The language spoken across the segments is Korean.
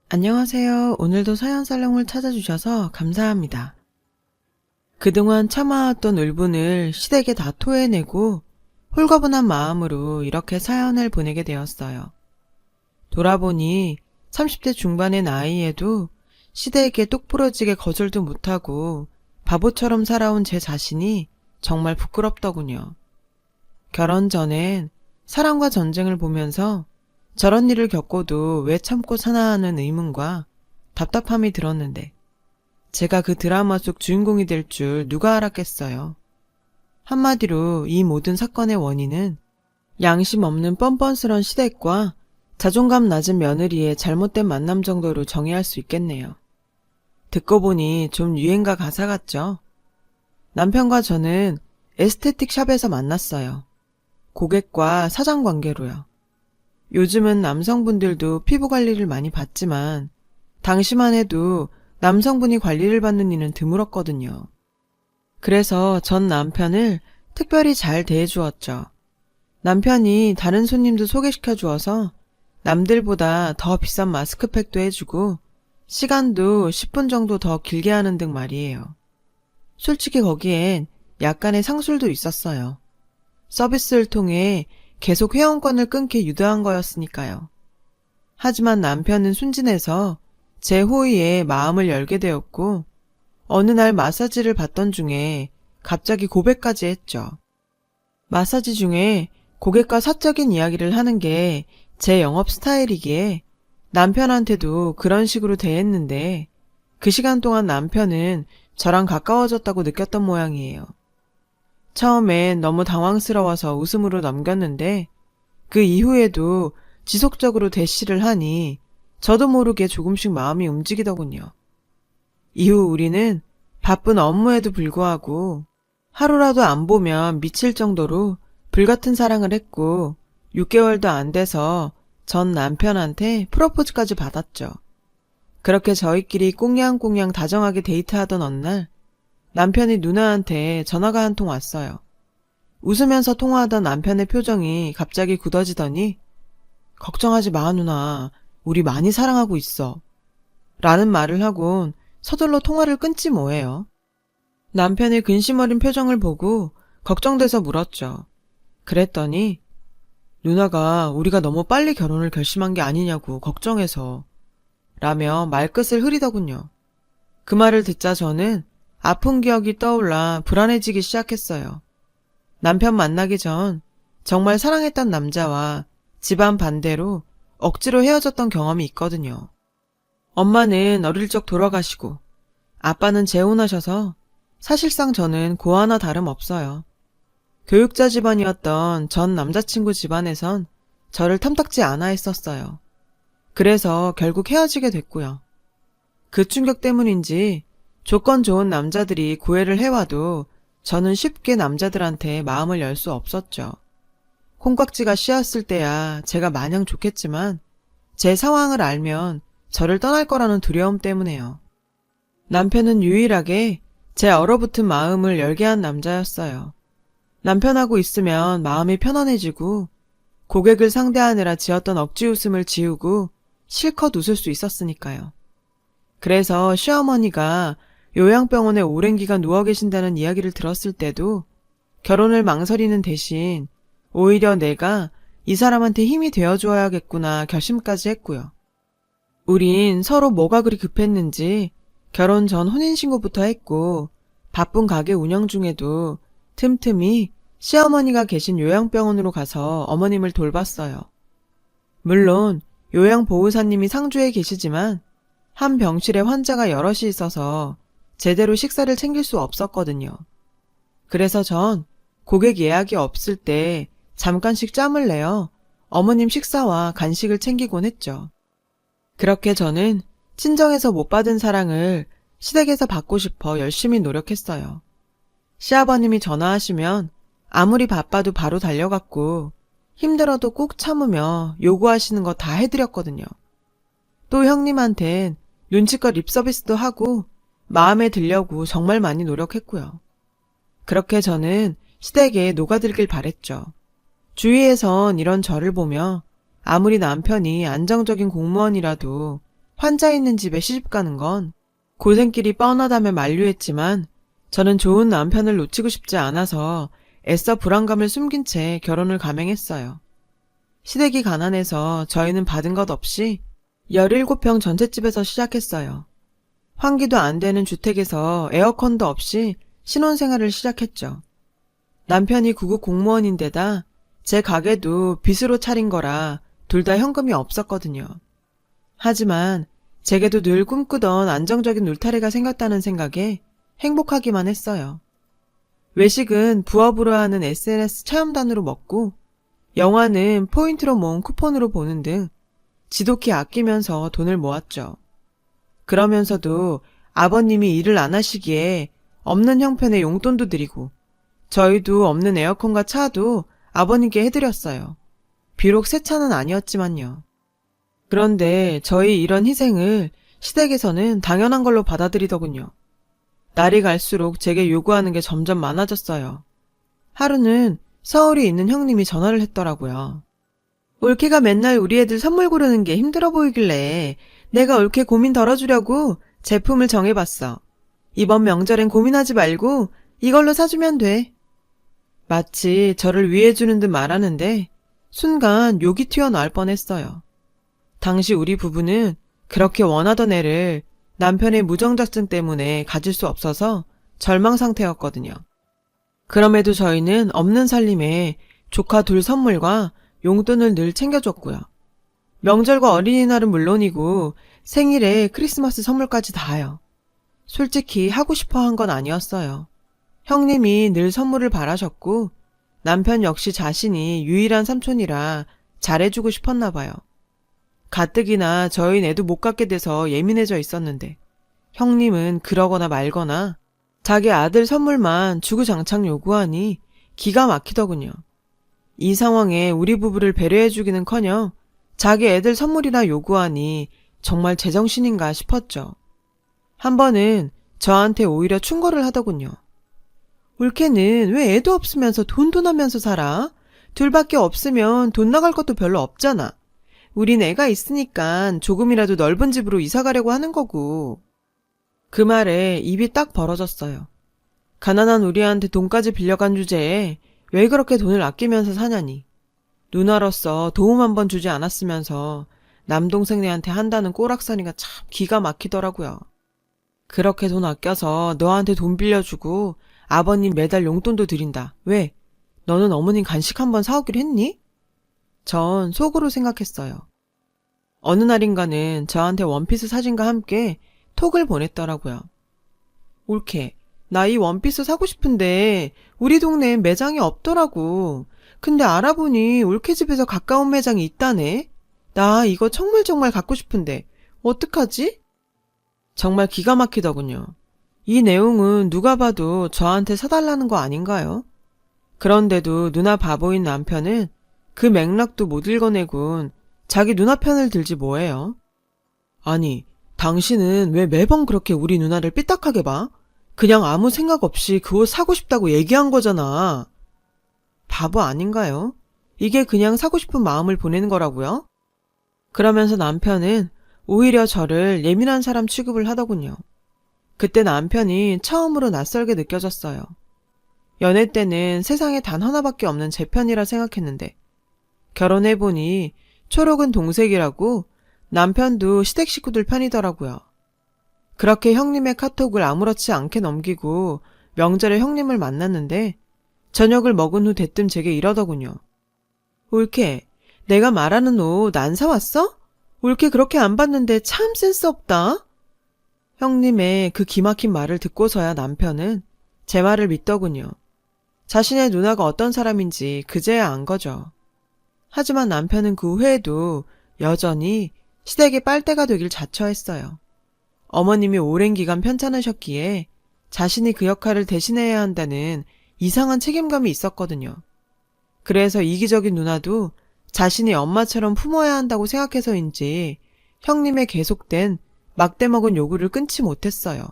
안녕하세요. 오늘도 사연살롱을 찾아주셔서 감사합니다. 그동안 참아왔던 울분을 시댁에 다 토해내고 홀가분한 마음으로 이렇게 사연을 보내게 되었어요. 돌아보니 30대 중반의 나이에도 시댁에 똑부러지게 거절도 못하고 바보처럼 살아온 제 자신이 정말 부끄럽더군요. 결혼 전엔 사랑과 전쟁을 보면서 저런 일을 겪고도 왜 참고 사나 하는 의문과 답답함이 들었는데 제가 그 드라마 속 주인공이 될 줄 누가 알았겠어요. 한마디로 이 모든 사건의 원인은 양심 없는 뻔뻔스런 시댁과 자존감 낮은 며느리의 잘못된 만남 정도로 정의할 수 있겠네요. 듣고 보니 좀 유행가 가사 같죠? 남편과 저는 에스테틱 샵에서 만났어요. 고객과 사장 관계로요. 요즘은 남성분들도 피부 관리를 많이 받지만 당시만 해도 남성분이 관리를 받는 일은 드물었거든요. 그래서 전 남편을 특별히 잘 대해주었죠. 남편이 다른 손님도 소개시켜 주어서 남들보다 더 비싼 마스크팩도 해주고 시간도 10분 정도 더 길게 하는 등 말이에요. 솔직히 거기엔 약간의 상술도 있었어요. 서비스를 통해 계속 회원권을 끊게 유도한 거였으니까요. 하지만 남편은 순진해서 제 호의에 마음을 열게 되었고 어느 날 마사지를 받던 중에 갑자기 고백까지 했죠. 마사지 중에 고객과 사적인 이야기를 하는 게 제 영업 스타일이기에 남편한테도 그런 식으로 대했는데 그 시간 동안 남편은 저랑 가까워졌다고 느꼈던 모양이에요. 처음엔 너무 당황스러워서 웃음으로 넘겼는데 그 이후에도 지속적으로 대시를 하니 저도 모르게 조금씩 마음이 움직이더군요. 이후 우리는 바쁜 업무에도 불구하고 하루라도 안 보면 미칠 정도로 불같은 사랑을 했고 6개월도 안 돼서 전 남편한테 프로포즈까지 받았죠. 그렇게 저희끼리 꽁냥꽁냥 다정하게 데이트하던 어느 날 남편이 누나한테 전화가 한 통 왔어요. 웃으면서 통화하던 남편의 표정이 갑자기 굳어지더니 걱정하지 마 누나, 우리 많이 사랑하고 있어. 라는 말을 하곤 서둘러 통화를 끊지 뭐예요. 남편의 근심 어린 표정을 보고 걱정돼서 물었죠. 그랬더니 누나가 우리가 너무 빨리 결혼을 결심한 게 아니냐고 걱정해서 라며 말끝을 흐리더군요. 그 말을 듣자 저는 아픈 기억이 떠올라 불안해지기 시작했어요. 남편 만나기 전 정말 사랑했던 남자와 집안 반대로 억지로 헤어졌던 경험이 있거든요. 엄마는 어릴 적 돌아가시고 아빠는 재혼하셔서 사실상 저는 고아나 다름없어요. 교육자 집안이었던 전 남자친구 집안에선 저를 탐탁지 않아 했었어요. 그래서 결국 헤어지게 됐고요. 그 충격 때문인지 조건 좋은 남자들이 구애를 해와도 저는 쉽게 남자들한테 마음을 열 수 없었죠. 콩깍지가 씌었을 때야 제가 마냥 좋겠지만 제 상황을 알면 저를 떠날 거라는 두려움 때문에요. 남편은 유일하게 제 얼어붙은 마음을 열게 한 남자였어요. 남편하고 있으면 마음이 편안해지고 고객을 상대하느라 지었던 억지 웃음을 지우고 실컷 웃을 수 있었으니까요. 그래서 시어머니가 요양병원에 오랜 기간 누워 계신다는 이야기를 들었을 때도 결혼을 망설이는 대신 오히려 내가 이 사람한테 힘이 되어줘야겠구나 결심까지 했고요. 우린 서로 뭐가 그리 급했는지 결혼 전 혼인신고부터 했고 바쁜 가게 운영 중에도 틈틈이 시어머니가 계신 요양병원으로 가서 어머님을 돌봤어요. 물론 요양보호사님이 상주에 계시지만 한 병실에 환자가 여럿이 있어서 제대로 식사를 챙길 수 없었거든요. 그래서 전 고객 예약이 없을 때 잠깐씩 짬을 내어 어머님 식사와 간식을 챙기곤 했죠. 그렇게 저는 친정에서 못 받은 사랑을 시댁에서 받고 싶어 열심히 노력했어요. 시아버님이 전화하시면 아무리 바빠도 바로 달려갔고 힘들어도 꾹 참으며 요구하시는 거 다 해드렸거든요. 또 형님한텐 눈치껏 립서비스도 하고 마음에 들려고 정말 많이 노력했고요. 그렇게 저는 시댁에 녹아들길 바랬죠. 주위에선 이런 저를 보며 아무리 남편이 안정적인 공무원이라도 환자 있는 집에 시집 가는 건 고생길이 뻔하다며 만류했지만 저는 좋은 남편을 놓치고 싶지 않아서 애써 불안감을 숨긴 채 결혼을 감행했어요. 시댁이 가난해서 저희는 받은 것 없이 17평 전셋집에서 시작했어요. 환기도 안 되는 주택에서 에어컨도 없이 신혼생활을 시작했죠. 남편이 구급 공무원인데다 제 가게도 빚으로 차린 거라 둘 다 현금이 없었거든요. 하지만 제게도 늘 꿈꾸던 안정적인 울타리가 생겼다는 생각에 행복하기만 했어요. 외식은 부업으로 하는 SNS 체험단으로 먹고 영화는 포인트로 모은 쿠폰으로 보는 등 지독히 아끼면서 돈을 모았죠. 그러면서도 아버님이 일을 안 하시기에 없는 형편에 용돈도 드리고 저희도 없는 에어컨과 차도 아버님께 해드렸어요. 비록 새 차는 아니었지만요. 그런데 저희 이런 희생을 시댁에서는 당연한 걸로 받아들이더군요. 날이 갈수록 제게 요구하는 게 점점 많아졌어요. 하루는 서울에 있는 형님이 전화를 했더라고요. 올케가 맨날 우리 애들 선물 고르는 게 힘들어 보이길래 내가 올케 고민 덜어주려고 제품을 정해봤어. 이번 명절엔 고민하지 말고 이걸로 사주면 돼. 마치 저를 위해주는 듯 말하는데 순간 욕이 튀어나올 뻔했어요. 당시 우리 부부는 그렇게 원하던 애를 남편의 무정자증 때문에 가질 수 없어서 절망 상태였거든요. 그럼에도 저희는 없는 살림에 조카 둘 선물과 용돈을 늘 챙겨줬고요. 명절과 어린이날은 물론이고 생일에 크리스마스 선물까지 다요. 솔직히 하고 싶어 한 건 아니었어요. 형님이 늘 선물을 바라셨고 남편 역시 자신이 유일한 삼촌이라 잘해주고 싶었나 봐요. 가뜩이나 저희 애도 못 갖게 돼서 예민해져 있었는데 형님은 그러거나 말거나 자기 아들 선물만 주구장창 요구하니 기가 막히더군요. 이 상황에 우리 부부를 배려해주기는커녕 자기 애들 선물이나 요구하니 정말 제정신인가 싶었죠. 한 번은 저한테 오히려 충고를 하더군요. 올케는 왜 애도 없으면서 돈도 나면서 살아? 둘밖에 없으면 돈 나갈 것도 별로 없잖아. 우린 애가 있으니까 조금이라도 넓은 집으로 이사 가려고 하는 거고. 그 말에 입이 딱 벌어졌어요. 가난한 우리한테 돈까지 빌려간 주제에 왜 그렇게 돈을 아끼면서 사냐니. 누나로서 도움 한 번 주지 않았으면서 남동생네한테 한다는 꼬락서니가 참 기가 막히더라고요. 그렇게 돈 아껴서 너한테 돈 빌려주고 아버님 매달 용돈도 드린다. 왜? 너는 어머님 간식 한번 사오기로 했니? 전 속으로 생각했어요. 어느 날인가는 저한테 원피스 사진과 함께 톡을 보냈더라고요. 올케, 나 이 원피스 사고 싶은데 우리 동네엔 매장이 없더라고. 근데 알아보니 올케 집에서 가까운 매장이 있다네. 나 이거 정말 갖고 싶은데 어떡하지? 정말 기가 막히더군요. 이 내용은 누가 봐도 저한테 사달라는 거 아닌가요? 그런데도 누나 바보인 남편은 그 맥락도 못 읽어내곤 자기 누나 편을 들지 뭐예요? 아니, 당신은 왜 매번 그렇게 우리 누나를 삐딱하게 봐? 그냥 아무 생각 없이 그 옷 사고 싶다고 얘기한 거잖아. 바보 아닌가요? 이게 그냥 사고 싶은 마음을 보내는 거라고요? 그러면서 남편은 오히려 저를 예민한 사람 취급을 하더군요. 그때 남편이 처음으로 낯설게 느껴졌어요. 연애 때는 세상에 단 하나밖에 없는 제 편이라 생각했는데 결혼해보니 초록은 동색이라고 남편도 시댁 식구들 편이더라고요. 그렇게 형님의 카톡을 아무렇지 않게 넘기고 명절에 형님을 만났는데 저녁을 먹은 후 대뜸 제게 이러더군요. 올케, 내가 말하는 옷 안 사왔어? 올케 그렇게 안 봤는데 참 센스 없다. 형님의 그 기막힌 말을 듣고서야 남편은 제 말을 믿더군요. 자신의 누나가 어떤 사람인지 그제야 안 거죠. 하지만 남편은 그 후에도 여전히 시댁의 빨대가 되길 자처했어요. 어머님이 오랜 기간 편찮으셨기에 자신이 그 역할을 대신해야 한다는 이상한 책임감이 있었거든요. 그래서 이기적인 누나도 자신이 엄마처럼 품어야 한다고 생각해서인지 형님의 계속된 막대먹은 요구를 끊지 못했어요.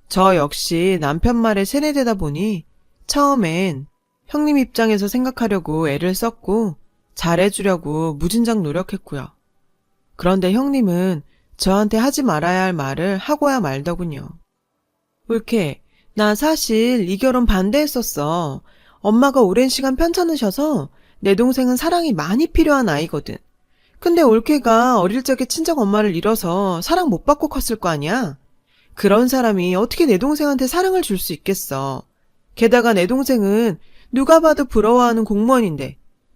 저 역시 남편 말에 세뇌되다 보니 처음엔 형님 입장에서 생각하려고 애를 썼고 잘해주려고 무진장 노력했고요. 그런데 형님은 저한테 하지 말아야 할 말을 하고야 말더군요. 울케, 나 사실 이 결혼 반대했었어. 엄마가 오랜 시간 편찮으셔서 내 동생은 사랑이 많이 필요한 아이거든. 근데 올케가 어릴 적에 친정 엄마를 잃어서 사랑 못 받고 컸을 거 아니야? 그런 사람이 어떻게 내 동생한테 사랑을 줄 수 있겠어. 게다가 내 동생은 누가 봐도 부러워하는 공무원인데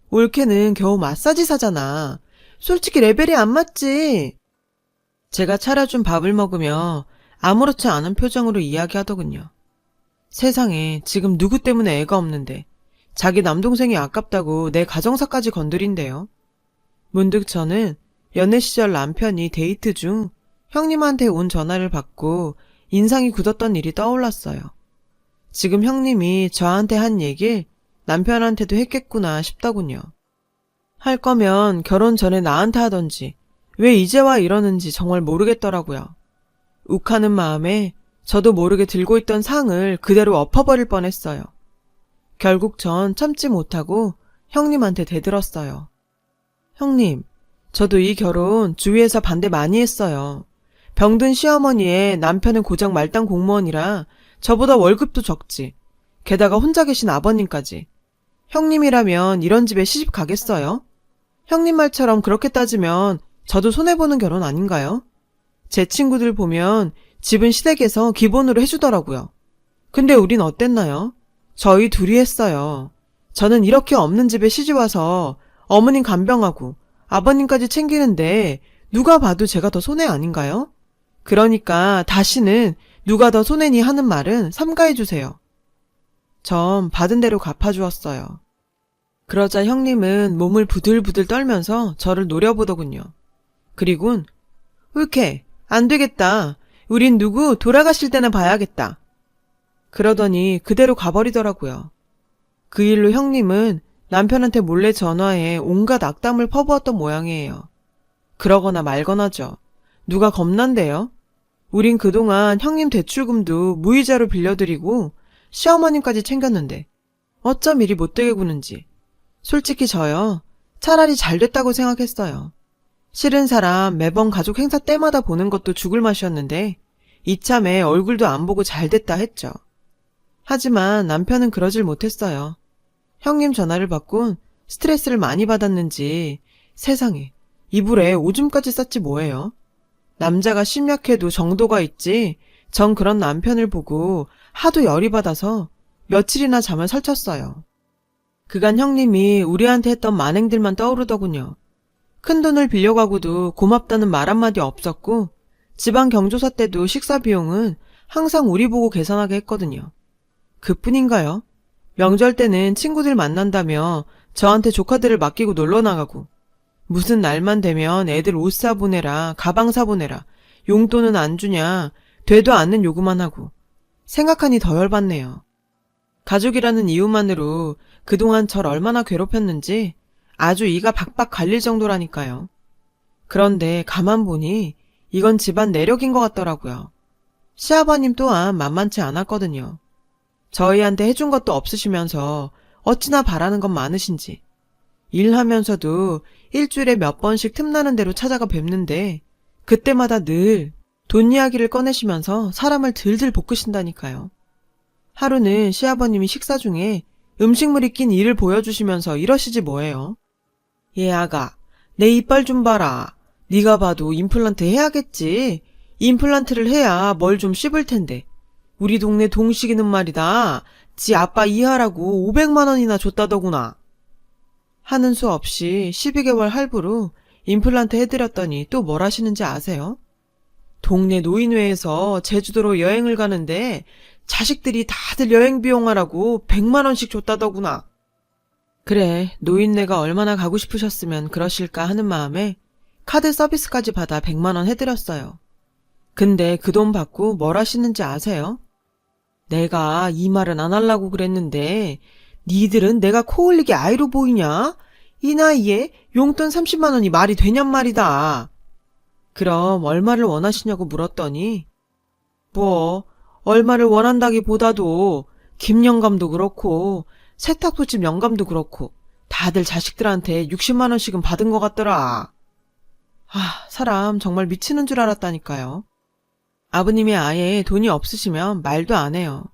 올케는 겨우 마사지사잖아. 솔직히 레벨이 안 맞지. 제가 차려준 밥을 먹으며 아무렇지 않은 표정으로 이야기하더군요. 세상에 지금 누구 때문에 애가 없는데 자기 남동생이 아깝다고 내 가정사까지 건드린대요. 문득 저는 연애 시절 남편이 데이트 중 형님한테 온 전화를 받고 인상이 굳었던 일이 떠올랐어요. 지금 형님이 저한테 한 얘길 남편한테도 했겠구나 싶더군요. 할 거면 결혼 전에 나한테 하던지 왜 이제 와 이러는지 정말 모르겠더라고요. 욱하는 마음에 저도 모르게 들고 있던 상을 그대로 엎어버릴 뻔했어요. 결국 전 참지 못하고 형님한테 대들었어요. 형님, 저도 이 결혼 주위에서 반대 많이 했어요. 병든 시어머니의 남편은 고작 말단 공무원이라 저보다 월급도 적지. 게다가 혼자 계신 아버님까지. 형님이라면 이런 집에 시집 가겠어요? 형님 말처럼 그렇게 따지면 저도 손해보는 결혼 아닌가요? 제 친구들 보면 집은 시댁에서 기본으로 해주더라고요. 근데 우린 어땠나요? 저희 둘이 했어요. 저는 이렇게 없는 집에 시집와서 어머님 간병하고 아버님까지 챙기는데 누가 봐도 제가 더 손해 아닌가요? 그러니까 다시는 누가 더 손해니 하는 말은 삼가해주세요. 전 받은 대로 갚아주었어요. 그러자 형님은 몸을 부들부들 떨면서 저를 노려보더군요. 그리곤 울케, 안 되겠다. 우린 누구 돌아가실 때나 봐야겠다. 그러더니 그대로 가버리더라고요. 그 일로 형님은 남편한테 몰래 전화해 온갖 악담을 퍼부었던 모양이에요. 그러거나 말거나죠. 누가 겁난대요? 우린 그동안 형님 대출금도 무이자로 빌려드리고 시어머님까지 챙겼는데 어쩜 이리 못되게 구는지. 솔직히 저요. 차라리 잘 됐다고 생각했어요. 싫은 사람 매번 가족 행사 때마다 보는 것도 죽을 맛이었는데 이참에 얼굴도 안 보고 잘 됐다 했죠. 하지만 남편은 그러질 못했어요. 형님 전화를 받곤 스트레스를 많이 받았는지 세상에 이불에 오줌까지 쌌지 뭐예요. 남자가 심약해도 정도가 있지 전 그런 남편을 보고 하도 열이 받아서 며칠이나 잠을 설쳤어요. 그간 형님이 우리한테 했던 만행들만 떠오르더군요. 큰돈을 빌려가고도 고맙다는 말 한마디 없었고 지방 경조사 때도 식사 비용은 항상 우리 보고 계산하게 했거든요. 그뿐인가요? 명절 때는 친구들 만난다며 저한테 조카들을 맡기고 놀러 나가고 무슨 날만 되면 애들 옷 사보내라, 가방 사보내라, 용돈은 안 주냐, 되도 않는 요구만 하고 생각하니 더 열받네요. 가족이라는 이유만으로 그동안 절 얼마나 괴롭혔는지 아주 이가 박박 갈릴 정도라니까요. 그런데 가만 보니 이건 집안 내력인 것 같더라고요. 시아버님 또한 만만치 않았거든요. 저희한테 해준 것도 없으시면서 어찌나 바라는 건 많으신지. 일하면서도 일주일에 몇 번씩 틈나는 대로 찾아가 뵙는데 그때마다 늘 돈 이야기를 꺼내시면서 사람을 들들 볶으신다니까요. 하루는 시아버님이 식사 중에 음식물이 낀 이를 보여주시면서 이러시지 뭐예요. 얘 아가, 내 이빨 좀 봐라. 네가 봐도 임플란트 해야겠지. 임플란트를 해야 뭘 좀 씹을 텐데. 우리 동네 동식이는 말이다. 지 아빠 이하라고 500만 원이나 줬다더구나. 하는 수 없이 12개월 할부로 임플란트 해드렸더니 또 뭘 하시는지 아세요? 동네 노인회에서 제주도로 여행을 가는데 자식들이 다들 여행 비용하라고 100만 원씩 줬다더구나. 그래, 노인네가 얼마나 가고 싶으셨으면 그러실까 하는 마음에 카드 서비스까지 받아 100만 원 해드렸어요. 근데 그 돈 받고 뭘 하시는지 아세요? 내가 이 말은 안 하려고 그랬는데 니들은 내가 코 흘리게 아이로 보이냐? 이 나이에 용돈 30만 원이 말이 되냔 말이다. 그럼 얼마를 원하시냐고 물었더니 뭐 얼마를 원한다기보다도 김영감도 그렇고 세탁소집 영감도 그렇고 다들 자식들한테 60만 원씩은 받은 것 같더라. 사람 정말 미치는 줄 알았다니까요. 아버님이 아예 돈이 없으시면 말도 안 해요.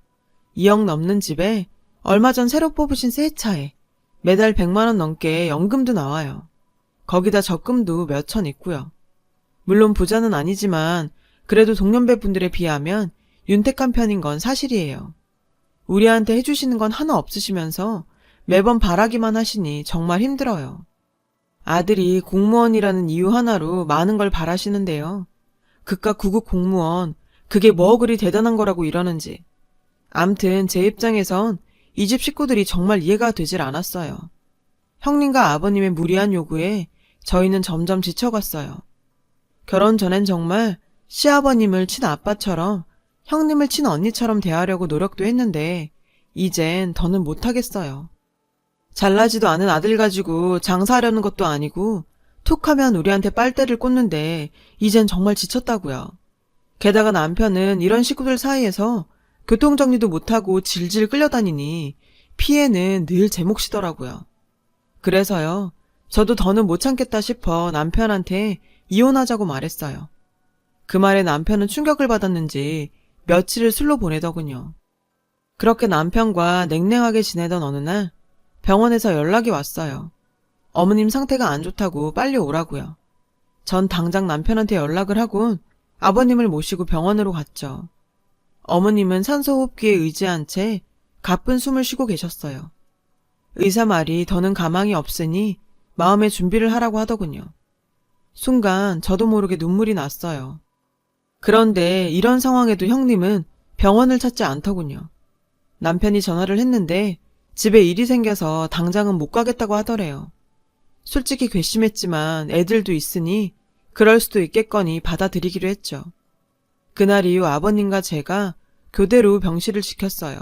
2억 넘는 집에 얼마 전 새로 뽑으신 새 차에 매달 100만 원 넘게 연금도 나와요. 거기다 적금도 몇 천 있고요. 물론 부자는 아니지만 그래도 동년배 분들에 비하면 윤택한 편인 건 사실이에요. 우리한테 해주시는 건 하나 없으시면서 매번 바라기만 하시니 정말 힘들어요. 아들이 공무원이라는 이유 하나로 많은 걸 바라시는데요. 그깟 구급 공무원, 그게 뭐 그리 대단한 거라고 이러는지. 암튼 제 입장에선 이 집 식구들이 정말 이해가 되질 않았어요. 형님과 아버님의 무리한 요구에 저희는 점점 지쳐갔어요. 결혼 전엔 정말 시아버님을 친아빠처럼 형님을 친언니처럼 대하려고 노력도 했는데 이젠 더는 못하겠어요. 잘나지도 않은 아들 가지고 장사하려는 것도 아니고 툭 하면 우리한테 빨대를 꽂는데 이젠 정말 지쳤다고요. 게다가 남편은 이런 식구들 사이에서 교통정리도 못하고 질질 끌려다니니 피해는 늘 제 몫이더라고요. 그래서요. 저도 더는 못 참겠다 싶어 남편한테 이혼하자고 말했어요. 그 말에 남편은 충격을 받았는지 며칠을 술로 보내더군요. 그렇게 남편과 냉랭하게 지내던 어느 날 병원에서 연락이 왔어요. 어머님 상태가 안 좋다고 빨리 오라고요. 전 당장 남편한테 연락을 하곤 아버님을 모시고 병원으로 갔죠. 어머님은 산소호흡기에 의지한 채 가쁜 숨을 쉬고 계셨어요. 의사 말이 더는 가망이 없으니 마음의 준비를 하라고 하더군요. 순간 저도 모르게 눈물이 났어요. 그런데 이런 상황에도 형님은 병원을 찾지 않더군요. 남편이 전화를 했는데 집에 일이 생겨서 당장은 못 가겠다고 하더래요. 솔직히 괘씸했지만 애들도 있으니 그럴 수도 있겠거니 받아들이기로 했죠. 그날 이후 아버님과 제가 교대로 병실을 지켰어요.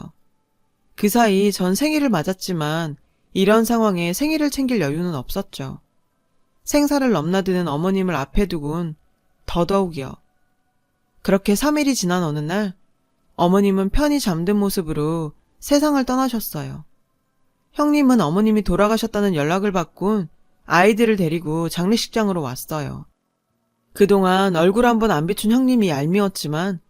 그 사이 전 생일을 맞았지만 이런 상황에 생일을 챙길 여유는 없었죠. 생사를 넘나드는 어머님을 앞에 두곤 더더욱이요. 그렇게 3일이 지난 어느 날 어머님은 편히 잠든 모습으로 세상을 떠나셨어요. 형님은 어머님이 돌아가셨다는 연락을 받곤 아이들을 데리고 장례식장으로 왔어요. 그동안 얼굴 한번 안 비춘 형님이 얄미웠지만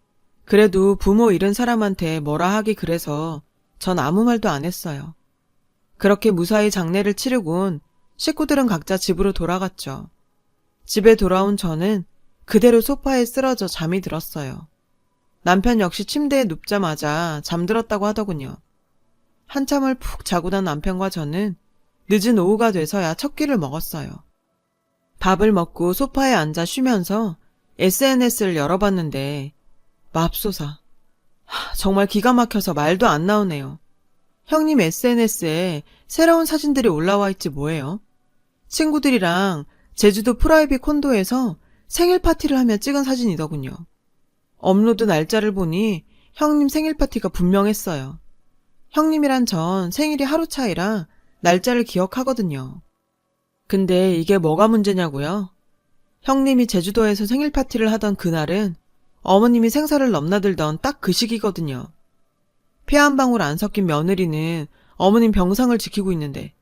그래도 부모 잃은 사람한테 뭐라 하기 그래서 전 아무 말도 안 했어요. 그렇게 무사히 장례를 치르곤 식구들은 각자 집으로 돌아갔죠. 집에 돌아온 저는 그대로 소파에 쓰러져 잠이 들었어요. 남편 역시 침대에 눕자마자 잠들었다고 하더군요. 한참을 푹 자고 난 남편과 저는 늦은 오후가 돼서야 첫 끼를 먹었어요. 밥을 먹고 소파에 앉아 쉬면서 SNS를 열어봤는데 맙소사. 정말 기가 막혀서 말도 안 나오네요. 형님 SNS에 새로운 사진들이 올라와 있지 뭐예요. 친구들이랑 제주도 프라이빗 콘도에서 생일 파티를 하며 찍은 사진이더군요. 업로드 날짜를 보니 형님 생일 파티가 분명했어요. 형님이란 전 생일이 하루 차이라 날짜를 기억하거든요. 근데 이게 뭐가 문제냐고요? 형님이 제주도에서 생일 파티를 하던 그날은 어머님이 생사를 넘나들던 딱 그 시기거든요. 피 한 방울 안 섞인 며느리는 어머님 병상을 지키고 있는데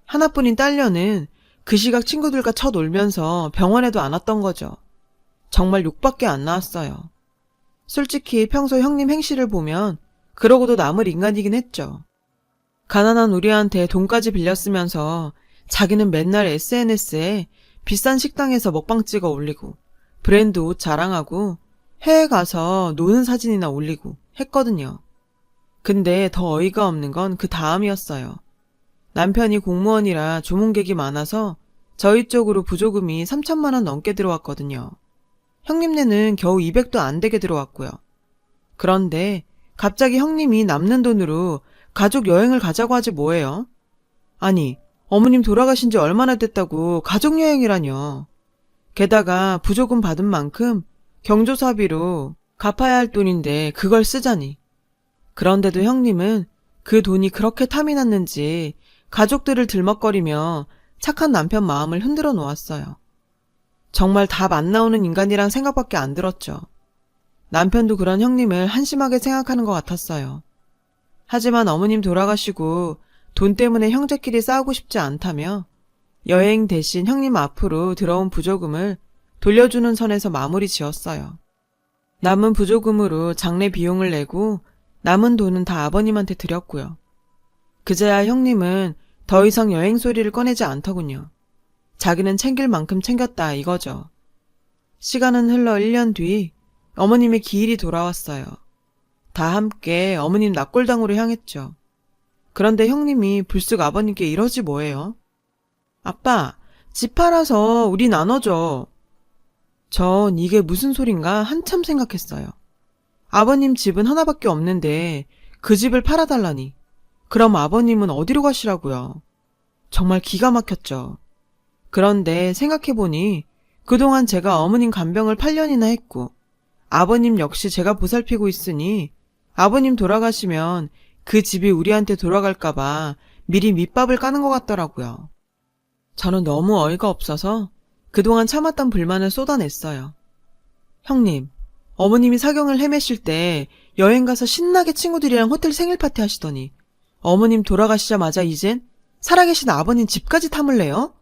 하나뿐인 딸녀는 그 시각 친구들과 쳐놀면서 병원에도 안 왔던 거죠. 정말 욕밖에 안 나왔어요. 솔직히 평소 형님 행실을 보면 그러고도 남을 인간이긴 했죠. 가난한 우리한테 돈까지 빌렸으면서 자기는 맨날 SNS에 비싼 식당에서 먹방 찍어 올리고 브랜드 옷 자랑하고 해외 가서 노는 사진이나 올리고 했거든요. 근데 더 어이가 없는 건 그 다음이었어요. 남편이 공무원이라 조문객이 많아서 저희 쪽으로 부조금이 3천만 원 넘게 들어왔거든요. 형님네는 겨우 200도 안 되게 들어왔고요. 그런데 갑자기 형님이 남는 돈으로 가족 여행을 가자고 하지 뭐예요? 아니, 어머님 돌아가신 지 얼마나 됐다고 가족여행이라뇨. 게다가 부조금 받은 만큼 경조사비로 갚아야 할 돈인데 그걸 쓰자니. 그런데도 형님은 그 돈이 그렇게 탐이 났는지 가족들을 들먹거리며 착한 남편 마음을 흔들어 놓았어요. 정말 답 안 나오는 인간이란 생각밖에 안 들었죠. 남편도 그런 형님을 한심하게 생각하는 것 같았어요. 하지만 어머님 돌아가시고 돈 때문에 형제끼리 싸우고 싶지 않다며 여행 대신 형님 앞으로 들어온 부조금을 돌려주는 선에서 마무리 지었어요. 남은 부조금으로 장례 비용을 내고 남은 돈은 다 아버님한테 드렸고요. 그제야 형님은 더 이상 여행 소리를 꺼내지 않더군요. 자기는 챙길 만큼 챙겼다 이거죠. 시간은 흘러 1년 뒤 어머님의 기일이 돌아왔어요. 다 함께 어머님 납골당으로 향했죠. 그런데 형님이 불쑥 아버님께 이러지 뭐예요? 아빠, 집 팔아서 우리 나눠줘. 전 이게 무슨 소린가 한참 생각했어요. 아버님 집은 하나밖에 없는데 그 집을 팔아달라니. 그럼 아버님은 어디로 가시라고요? 정말 기가 막혔죠. 그런데 생각해보니 그동안 제가 어머님 간병을 8년이나 했고 아버님 역시 제가 보살피고 있으니 아버님 돌아가시면 그 집이 우리한테 돌아갈까봐 미리 밑밥을 까는 것 같더라고요. 저는 너무 어이가 없어서 그동안 참았던 불만을 쏟아냈어요. 형님, 어머님이 사경을 헤매실 때 여행 가서 신나게 친구들이랑 호텔 생일 파티 하시더니 어머님 돌아가시자마자 이젠 살아계신 아버님 집까지 탐을래요?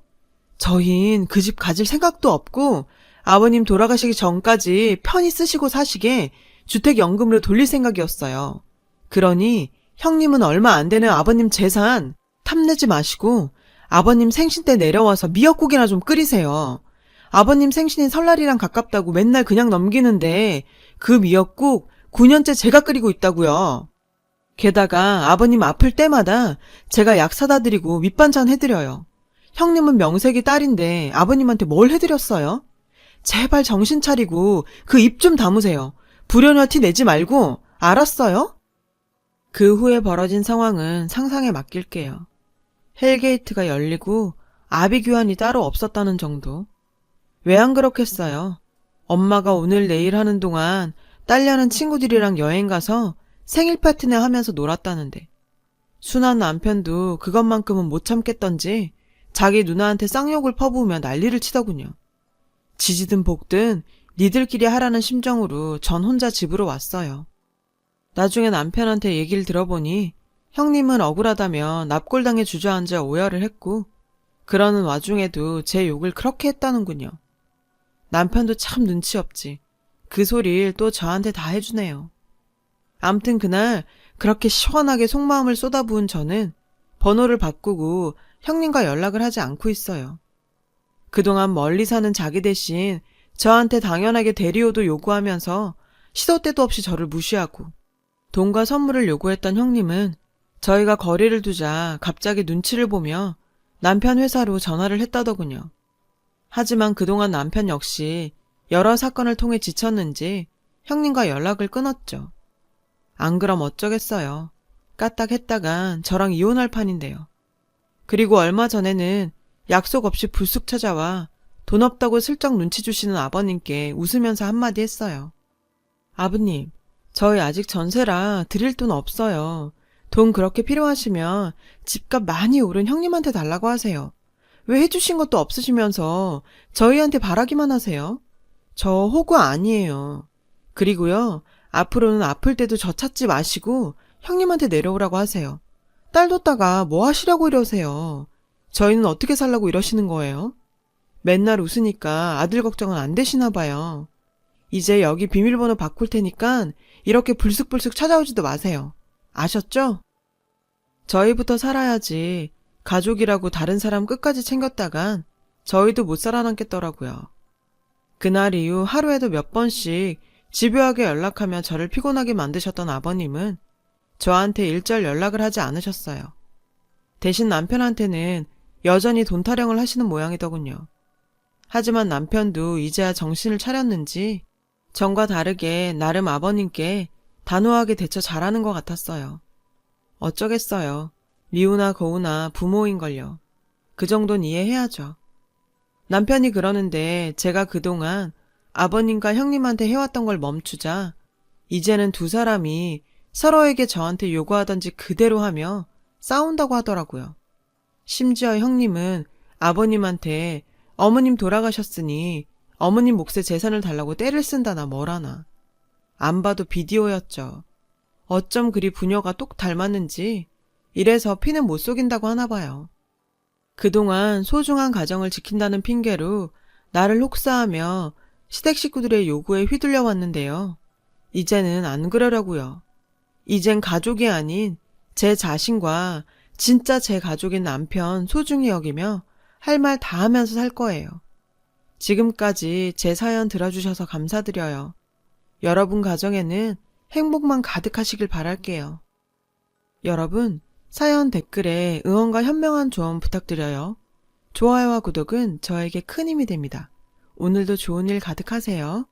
저흰 그 집 가질 생각도 없고 아버님 돌아가시기 전까지 편히 쓰시고 사시게 주택연금으로 돌릴 생각이었어요. 그러니 형님은 얼마 안 되는 아버님 재산 탐내지 마시고 아버님 생신 때 내려와서 미역국이나 좀 끓이세요. 아버님 생신이 설날이랑 가깝다고 맨날 그냥 넘기는데 그 미역국 9년째 제가 끓이고 있다고요. 게다가 아버님 아플 때마다 제가 약 사다 드리고 밑반찬 해드려요. 형님은 명색이 딸인데 아버님한테 뭘 해드렸어요? 제발 정신 차리고 그 입 좀 다무세요. 불효녀 티 내지 말고 알았어요? 그 후에 벌어진 상황은 상상에 맡길게요. 헬게이트가 열리고 아비규환이 따로 없었다는 정도. 왜 안 그렇겠어요? 엄마가 오늘 내일 하는 동안 딸려는 친구들이랑 여행 가서 생일 파티나 하면서 놀았다는데 순한 남편도 그것만큼은 못 참겠던지 자기 누나한테 쌍욕을 퍼부으며 난리를 치더군요. 지지든 볶든 니들끼리 하라는 심정으로 전 혼자 집으로 왔어요. 나중에 남편한테 얘기를 들어보니 형님은 억울하다며 납골당에 주저앉아 오열을 했고 그러는 와중에도 제 욕을 그렇게 했다는군요. 남편도 참 눈치 없지. 그 소리를 또 저한테 다 해주네요. 암튼 그날 그렇게 시원하게 속마음을 쏟아부은 저는 번호를 바꾸고 형님과 연락을 하지 않고 있어요. 그동안 멀리 사는 자기 대신 저한테 당연하게 대리오도 요구하면서 시도 때도 없이 저를 무시하고 돈과 선물을 요구했던 형님은 저희가 거리를 두자 갑자기 눈치를 보며 남편 회사로 전화를 했다더군요. 하지만 그동안 남편 역시 여러 사건을 통해 지쳤는지 형님과 연락을 끊었죠. 안 그럼 어쩌겠어요. 까딱했다간 저랑 이혼할 판인데요. 그리고 얼마 전에는 약속 없이 불쑥 찾아와 돈 없다고 슬쩍 눈치 주시는 아버님께 웃으면서 한마디 했어요. 아버님, 저희 아직 전세라 드릴 돈 없어요. 돈 그렇게 필요하시면 집값 많이 오른 형님한테 달라고 하세요. 왜 해주신 것도 없으시면서 저희한테 바라기만 하세요? 저 호구 아니에요. 그리고요, 앞으로는 아플 때도 저 찾지 마시고 형님한테 내려오라고 하세요. 딸 뒀다가 뭐 하시려고 이러세요? 저희는 어떻게 살라고 이러시는 거예요? 맨날 웃으니까 아들 걱정은 안 되시나 봐요. 이제 여기 비밀번호 바꿀 테니까 이렇게 불쑥불쑥 찾아오지도 마세요. 아셨죠? 저희부터 살아야지 가족이라고 다른 사람 끝까지 챙겼다간 저희도 못 살아남겠더라고요. 그날 이후 하루에도 몇 번씩 집요하게 연락하며 저를 피곤하게 만드셨던 아버님은 저한테 일절 연락을 하지 않으셨어요. 대신 남편한테는 여전히 돈 타령을 하시는 모양이더군요. 하지만 남편도 이제야 정신을 차렸는지 전과 다르게 나름 아버님께 단호하게 대처 잘하는 것 같았어요. 어쩌겠어요. 미우나 고우나 부모인걸요. 그 정도는 이해해야죠. 남편이 그러는데 제가 그동안 아버님과 형님한테 해왔던 걸 멈추자 이제는 두 사람이 서로에게 저한테 요구하던지 그대로 하며 싸운다고 하더라고요. 심지어 형님은 아버님한테 어머님 돌아가셨으니 어머님 몫의 재산을 달라고 떼를 쓴다나 뭐라나. 안 봐도 비디오였죠. 어쩜 그리 부녀가 똑 닮았는지 이래서 피는 못 속인다고 하나 봐요. 그동안 소중한 가정을 지킨다는 핑계로 나를 혹사하며 시댁 식구들의 요구에 휘둘려 왔는데요. 이제는 안 그러려고요. 이젠 가족이 아닌 제 자신과 진짜 제 가족인 남편 소중히 여기며 할 말 다 하면서 살 거예요. 지금까지 제 사연 들어주셔서 감사드려요. 여러분 가정에는 행복만 가득하시길 바랄게요. 여러분, 사연 댓글에 응원과 현명한 조언 부탁드려요. 좋아요와 구독은 저에게 큰 힘이 됩니다. 오늘도 좋은 일 가득하세요.